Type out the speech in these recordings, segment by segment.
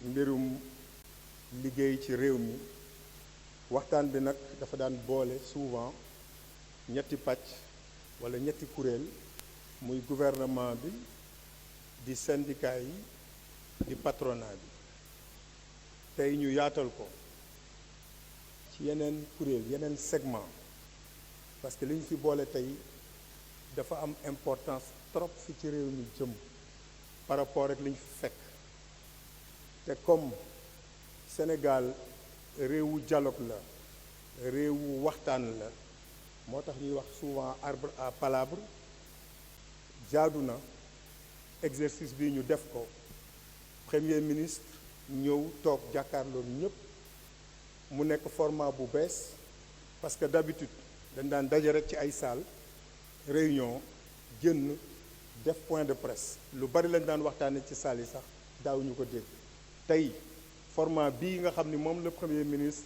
mbirum liggéey ci réew mi waxtaan bi nag dafa daan boole souvent ñetti pàcc wala ñetti kuréel muy gouvernement bi di syndicat yi di patronat bi tey ñu yaatal ko ci yeneen kuréel yeneen segment parce que li ñu fi boole tey dafa am importance trop fi ci réew mi jëm par rapport ak li ñu fi fekk te comme Sénégal réewu dialogue la réewu waxtaan la moo tax ñuy wax souvent arbre à palabre jaadu na exercice bi ñu def ko premier ministre ñëw toog jàkkaarloo ñëpp mu nekk format bu bees parce que d'habitude dañ daan daje rek ci ay salle réunion génn def point de presse lu bari lañ daan waxtaane ci salle yi sax daawuñu ko dégg tey format bii nga xam ni moom le premier ministre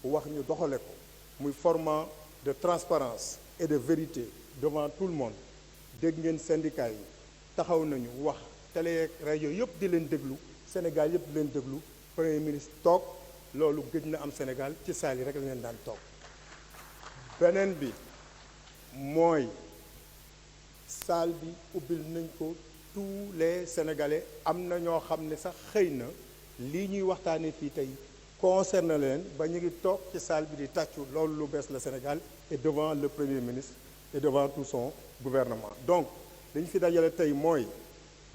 wax ñu doxale ko muy format de transparence et de vérité devant tout le monde dégg ngeen syndicat yi taxaw nañu wax télé rajo yëpp di leen déglu Sénégal yëpp di leen déglu premier ministre toog loolu gëj na am Sénégal ci saal yi rek la leen daan toog beneen bi mooy saal bi ubbil nañ ko tous les Sénégalais am na ñoo xam ne sax xëy na lii ñuy waxtaanee fii tey concerne leen ba ñu ngi toog ci salle bi di tàccu loolu lu bees la Sénégal et devant le premier ministre et devant tout son gouvernement donc dañu fi dajale tey mooy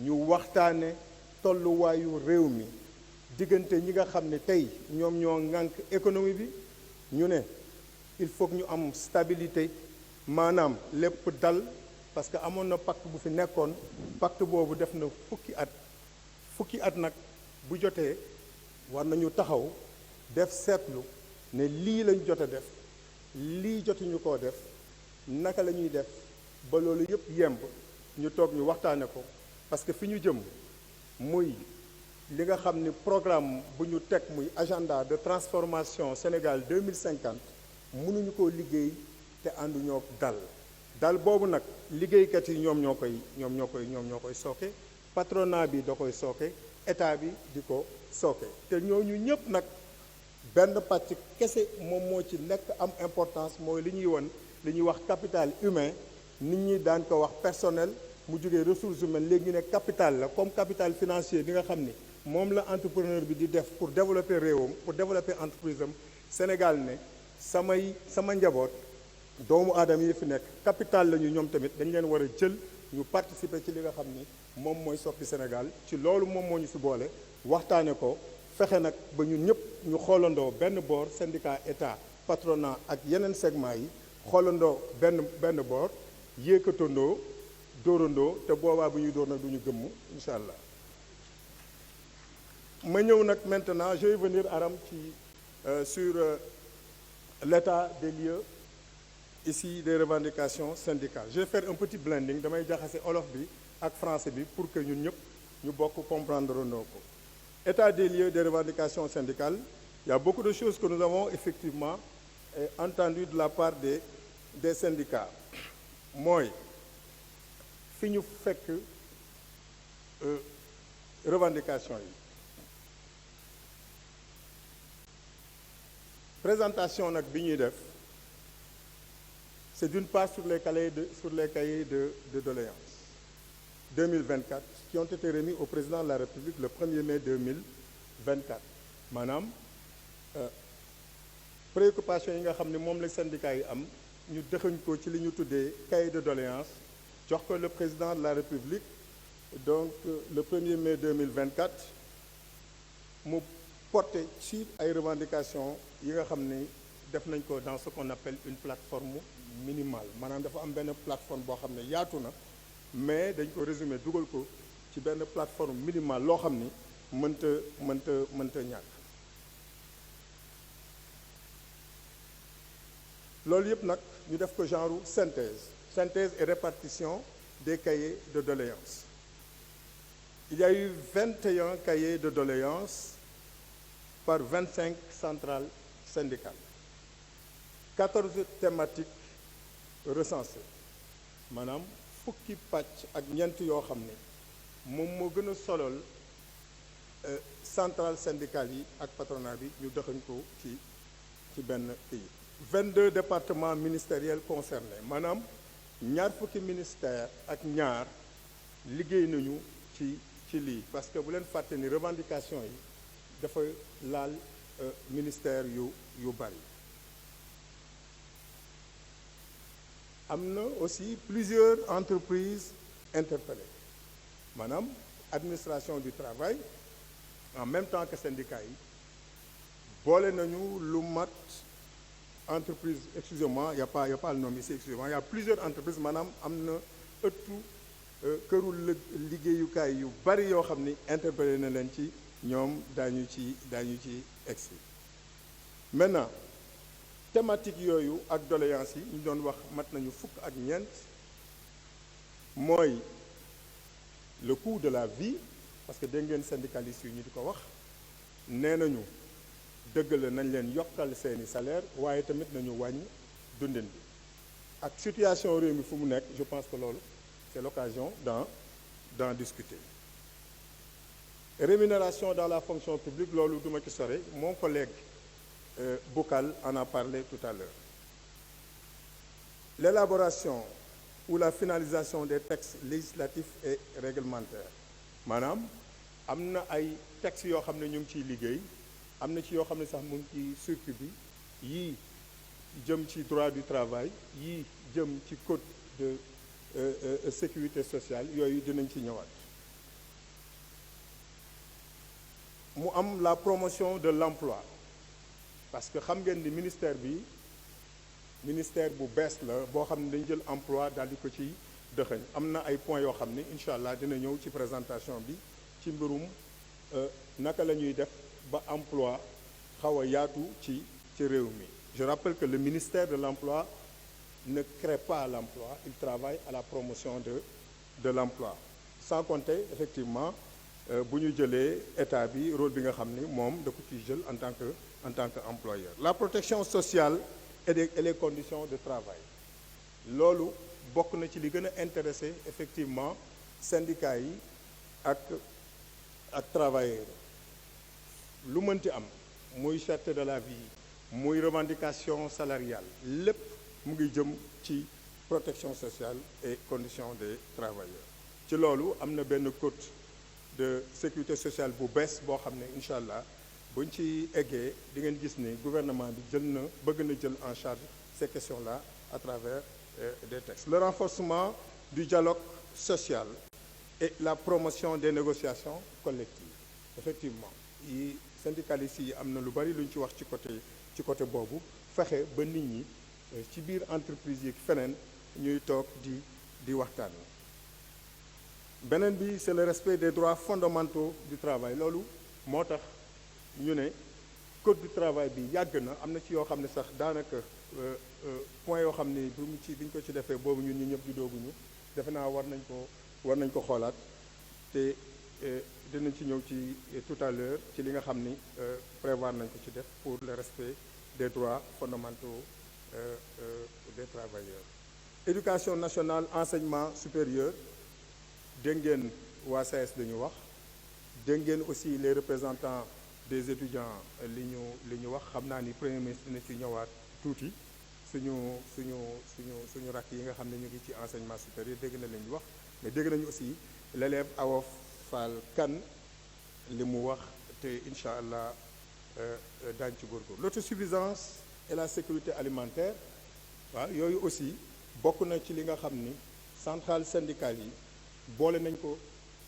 ñu waxtaane tolluwaayu réew mi diggante ñi nga xam ne tey ñoom ñoo ŋànk économie bi ñu ne il faut que ñu am stabilité maanaam lépp dal parce que amoon na pacte bu fi nekkoon pacte boobu def na fukki at nag bu jotee war nañu taxaw def seetlu ne lii lañ jot a def lii jotuñu koo def naka la ñuy def ba loolu yëpp yemb ñu toog ñu waxtaane ko parce que fi ñu jëm muy li nga xam ni programme bu ñu teg muy agenda de transformation Sénégal 2050 mënuñu koo liggéey te ànduñoo dal boobu nag liggéeykat yi ñoom ñoo koy sooke patronat bi da koy sooke état bi di ko sooke te ñooñu ñëpp nag benn pàcc kese moom moo ci nekk am importance mooy li ñuy wax capital humain nit ñi daan ko wax personnel mu jógee ressources humaines léegi ñu ne capital la comme capital financier bi nga xam ni moom la entrepreneur bi di def pour développer réewam pour développer entreprise am Sénégal ne sama njaboot doomu aadama yi fi nekk capital la ñu ñoom tamit dañ leen war a jël ñu participer ci li nga xam ni moom mooy soppi Sénégal ci loolu moom moo ñu fi boole waxtaane ko fexe nag ba ñun ñëpp ñu xoolandoo benn boor syndicat état patronat ak yeneen segment yi xoolandoo benn boor yéekatandoo dóorandoo te boobaa bu ñuy dóor nag du ñu gëmm incha allah ma ñëw nag maintenant je vais venir aram ci sur l'état des lieux ici des revendications syndicales je vais faire un petit blending damay jaxase olof bi ak français bi pour que ñun ñëpp ñu bokk comprendre noo ko état des lieux des revendications syndicales il y a beaucoup de choses que nous avons effectivement entendues de la part des syndicats mooy fi ñu fekk revendication yi présentation nag bi ñuy def c'est d'une part sur les cahiers de doléances 2024 qui ont été remis au président de la République le 1er mai 2024 maanaam préoccupation yi nga xam ne moom la syndicat yi am ñu dëxañ ko ci li ñu tuddee cahier de doléances jox ko le président de la République donc le 1er mai 2024 mu porté ci ay revendications yi nga xam ni def nañ ko dans ce qu'on appelle une plateforme minimale maanaam dafa am benn plateforme boo xam ne yaatu na mais dañ ko résumé dugal ko ci benn plateforme minimale loo xam ni mënta ñàkk loolu yëpp nag ñu def ko genre synthèse et répartition des cahiers de doléances il y a eu 21 cahiers de doléances par 25 centrales syndicales 14 thématiques recensées maanaam fukki pàcc ak ñeent yoo xam ne moom moo gën a solol centrale syndicale yi ak patronat bi ñu dëxañ ko ci benn pays. 22 départements ministériels concernés maanaam ñaar fukki ministère ak ñaar liggéey nañu ci lii parce que bu leen fàtte ni revendication yi dafa laal ministère yu bari. am na aussi plusieurs entreprises interpellées maanaam administration du travail en même temps que syndicats yi boole nañu lu mat entreprise excusez-moi y a pas le nom ici excusez-moi y a plusieurs entreprises maanaam am na ëttu këru liggéeyukaay yu bari yoo xam ni interpellé na leen ci ñoom daañu ci egsi. maintenant thématique yooyu ak doléances yi ñu doon wax mat nañu fukk ak ñeent mooy le coût de la vie parce que dégg ngeen syndicalistes yi ñu di ko wax nee nañu dëgg la nañ leen yokkal seeni salaire waaye tamit nañu wàññi dundin bi ak situation réew mi fu mu nekk je pense que loolu c'est l'occasion d'en discuter. Rémunération dans la fonction publique loolu duma ci sore mon collègue Boucal en a parlé tout à l'heure. L'élaboration ou la finalisation des textes législatifs et réglementaires maanaam am na ay textes yoo xam ne ñu ngi ciy liggéey am na ci yoo xam ne sax mu ngi ci circuit bi yii jëm ci droit du travail yii jëm ci code de sécurité sociale yooyu dinañ ci ñëwaat. mu am la promotion de l'emploi parce que xam ngeen ni ministère bi ministère bu bees la boo xam ne dañu jël emploi daal di ko ci dëxëñ am na ay points yoo xam ne incha allah dina ñëw ci présentation bi ci mbirum naka la ñuy def ba emploi xaw a yaatu ci réew mi. Je rappelle que le ministère de l'emploi ne crée pas l'emploi, il travaille à la promotion de l'emploi. Sans compter effectivement bu ñu jëlee état bi rôle bi nga xam ni moom da ko ciy jël en tant que employeur. La protection sociale et les conditions de travail loolu bokk na ci li gën a intéressé effectivement syndicats yi ak travailleurs lu mënti am muy cherté de la vie muy revendication salariale lépp mu ngi jëm ci protection sociale et conditions des travailleurs. ci loolu am na benn code de sécurité sociale bu bees boo xam ne incha allah buñ ci eggee di ngeen gis ni gouvernement bi bëgg na jël en charge ces questions-là à travers des textes. Le renforcement du dialogue social et la promotion des négociations collectives. Effectivement yi syndicalistes yi am na lu bari lu ñu ci wax ci côté boobu fexe ba nit ñi ci biir entreprise yi feneen ñuy toog di waxtaan. beneen bi c'est le respect des droits fondamentaux du travail loolu moo tax ñu ne code du travail bi yàgg na am na ci yoo xam ne sax daanaka point yoo xam ne biñ ko ci defee boobu ñun ñu ñëpp di dooguñu defe naa war nañ ko xoolaat te dinañ ci ñëw ci tout à l'heure ci li nga xam ni prévoir nañ ko ci def pour le respect des droits fondamentaux des travailleurs. Éducation nationale enseignement supérieur dégg ngeen waa SAES dañu wax dégg ngeen aussi les représentants des étudiants li ñu wax xam naa ni premier ministre dina ci ñëwaat tuuti suñu rakk yi nga xam ne ñu ngi ci enseignement supérieur dégg na la ñu wax mais dégg nañu aussi l'élève Awa Fall Kane li mu wax te incha allah daañu ci góorgóorlu. L'autosuffisance et la sécurité alimentaire waaw yooyu aussi bokk na ci li nga xam ni centrale syndicale yi boole nañ ko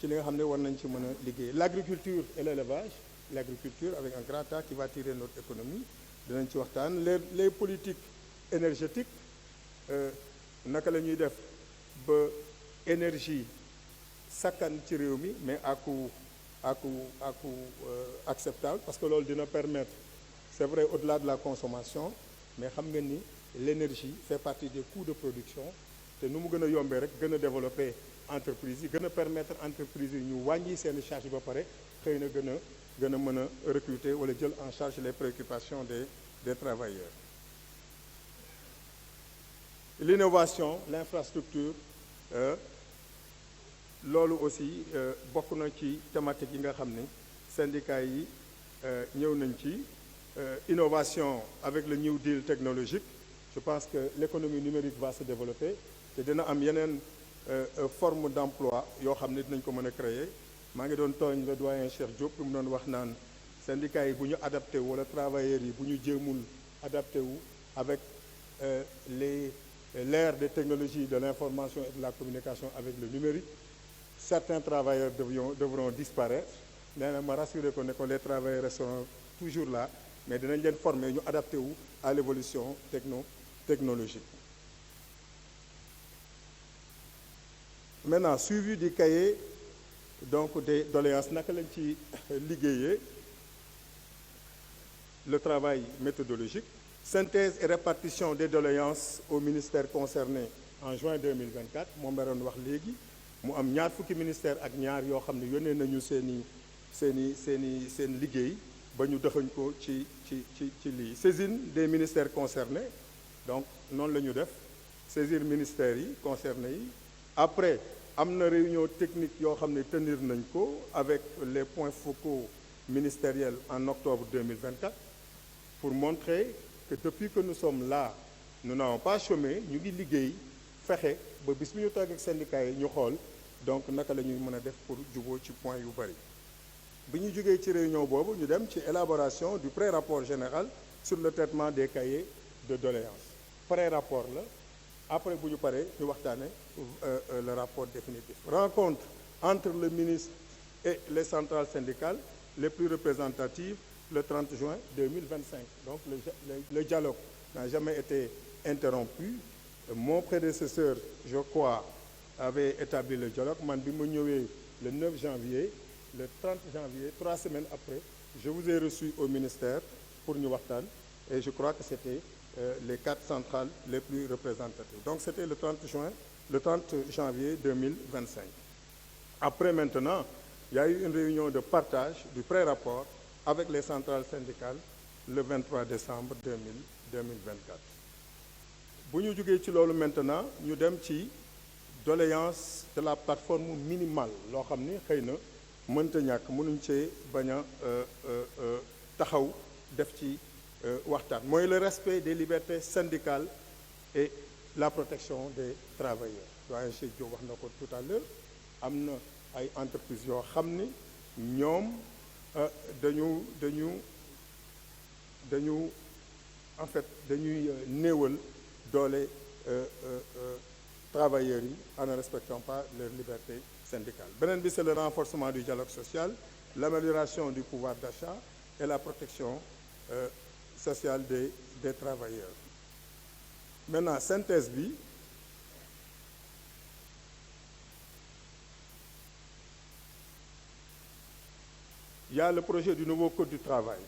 ci li nga xam ne war nañ ci mën a liggéey. L'agriculture et l'élevage l'agriculture avec un grand A qui va tirer notre économie dinañ ci waxtaan. Les politiques énergétiques naka la ñuy def ba énergie sakkan ci réew mi mais à coût acceptable parce que loolu dina permettre c'est vrai au-delà de la consommation mais xam nga ni l'énergie fait partie des coûts de production te nu mu gën a yombee rek gën a développer entreprise yi gën a permettre entreprise yi ñu wàññi seeni charge ba pare xëy na gën a mën a recruter wala jël en charge les préoccupations des travailleurs. L'innovation l'infrastructure loolu aussi bokk na ci thématique yi nga xam ni syndicats yi ñëw nañ ci innovation avec le New Deal technologique. Je pense que l'économie numérique va se développer te dina am yeneen forme d'emploi yoo xam ne dinañ ko mën a créer. maa ngi doon tooñ le doyen Cheikh Diop mu doon wax naan syndicats yi bu ñu adapté wu wala travailleurs yi bu ñu jéemul adapté wu avec l'ère des technologies de l'information et de la communication avec le numérique, certains travailleurs devront disparaître. nee na ma rassuré ko ne ko les travailleurs resteront toujours là mais dinañ leen former ñu adapté wu à l'évolution technologique. Maintenant suivi du cahier donc des doléances naka lañ ci liggéeyee le travail méthodologique, synthèse et répartition des doléances au ministère concerné en juin 2024 moom la doon wax léegi mu am ñaar fukki ministère ak ñaar yoo xam ne yónnee nañu seen liggéey ba ñu dëxañ ko ci lii. Saisine des ministères concernés, donc noonu la ñu def saisir ministères yi concernés yi. Après am na réunion technique yoo xam ne tenir nañ ko avec les points focaux ministériels en octobre 2024 pour montrer que depuis que nous sommes là nous n'avons pas chômé, ñu ngi liggéey fexe ba bis bu ñu toog ak syndicats yi ñu xool donc naka la ñuy mën a def pour juboo ci point yu bari. bi ñu jógee ci réunion boobu ñu dem ci élaboration du pré-rapport général sur le traitement des cahiers de doléances. Pré-rapport la après bu ñu paree ñu waxtaane le rapport définitif. Rencontre entre le ministre et les centrales syndicales les plus représentatives le 30 juin 2025. Donc le dialogue n'a jamais été interrompu. Mon prédécesseur, je crois, avait établi le dialogue. Man bi ma ñëwee le 9 janvier, le 30 janvier, 3 semaines après, je vous ai reçu au ministère pour ñu waxtaan et je crois que c'était les 4 centrales les plus représentatives. Donc c'était le 30 janvier 2025. Après maintenant, il y a eu une réunion de partage du pré-rapport avec les centrales syndicales le 23 décembre 2024. bu ñu jógee ci loolu maintenant ñu dem ci doléance de la plateforme minimale loo xam ni xëy na mënta ñàkk mënuñ cee bañ a taxaw def ci waxtaan mooy le respect des libertés syndicales et la protection des travailleurs. doyen Cheikh Diop wax na ko tout à l'heure am na ay entreprises yoo xam ni ñoom dañuy néewal doole travailleurs yi en ne respectant pas leurs libertés syndicales. Beneen bi c'est le renforcement du dialogue social, l'amélioration du pouvoir d'achat et la protection sociale des travailleurs. Maintenant synthèse bi il y a le projet du nouveau code du travail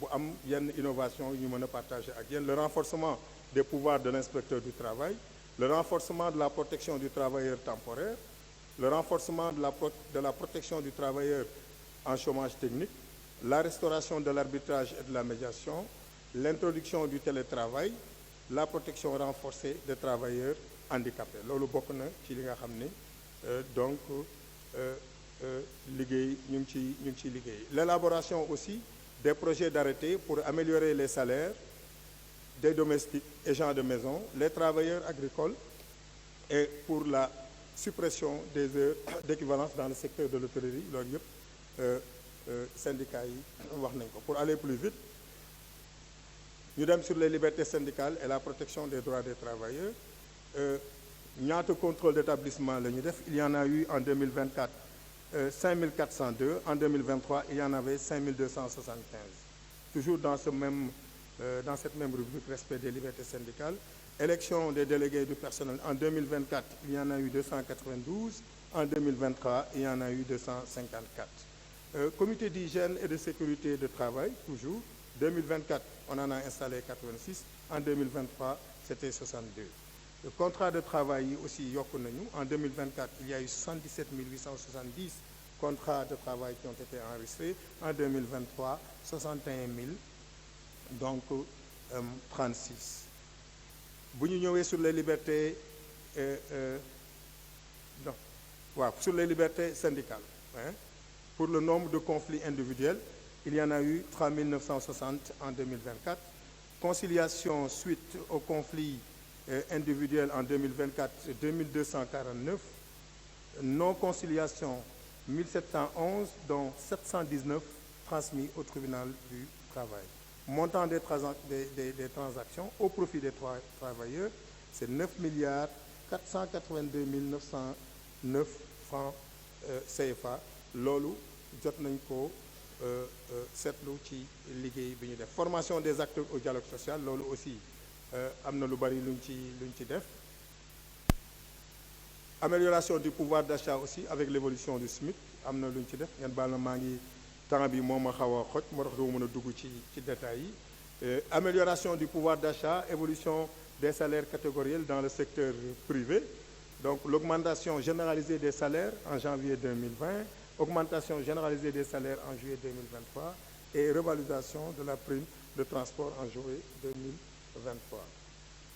bu am yenn innovation yu ñu mën a partager ak yéen. Le renforcement des pouvoirs de l'inspecteur du travail, le renforcement de la protection du travailleur temporaire, le renforcement de la protection du travailleur en chômage technique, la restauration de l'arbitrage et de la médiation, l'introduction du télétravail, la protection renforcée des travailleurs handicapés. Loolu bokk na ci li nga xam ne donc liggéey ñu ngi ciy liggéey. L'élaboration aussi des projets d'arrêté pour améliorer les salaires des domestiques et gens de maison, les travailleurs agricoles et pour la suppression des heures d'équivalence dans le secteur de l'hôtellerie. Loolu yëpp syndicats yi wax nañ ko. Pour aller plus vite ñu dem sur les libertés syndicales et la protection des droits des travailleurs. ñaata contrôle d'établissement la ñu def. Il y en a eu en 2024 5402, en 2023 il y en avait 5275. Toujours dans cette même rubrique respect des libertés syndicales. Élection des délégués du personnel en 2024 il y en a eu 292, en 2023 il y en a eu 254. Comité d'hygiène et de sécurité de travail, toujours 2024 on en a installé 86, en 2023 c'était 62. Le contrat de travail yi aussi yokku nañu. En 2024 il y a eu 77 870 contrats de travail qui ont été enregistrés. En 2023 61 000, donc 36. bu ñu ñëwee sur les libertés sur les libertés syndicales Pour le nombre de conflits individuels, il y en a eu 3 960 en 2024. Conciliation suite aux conflits individuels en 2024, 2249. Non-conciliation, 1711, dont 719 transmis au tribunal du travail. Montant des transactions au profit des travailleurs, c'est 9 milliards 482 909 francs CFA. loolu jot nañ ko seetlu ci liggéey bi ñu def. Formation des acteurs au dialogue social, loolu aussi am na lu bari luñ ci def. Amélioration du pouvoir d'achat aussi avec l'évolution du SMIC, am na luñ ci def. ngeen baal na maa ngi temps bi moo ma xaw a xoj moo tax doo mën a dugg ci détails yi. Amélioration du pouvoir d'achat, évolution des salaires catégoriels dans le secteur privé. Donc l'augmentation généralisée des salaires en janvier 2020, augmentation généralisée des salaires en juillet 2023 et revalorisation de la prime de transport en juillet 2023.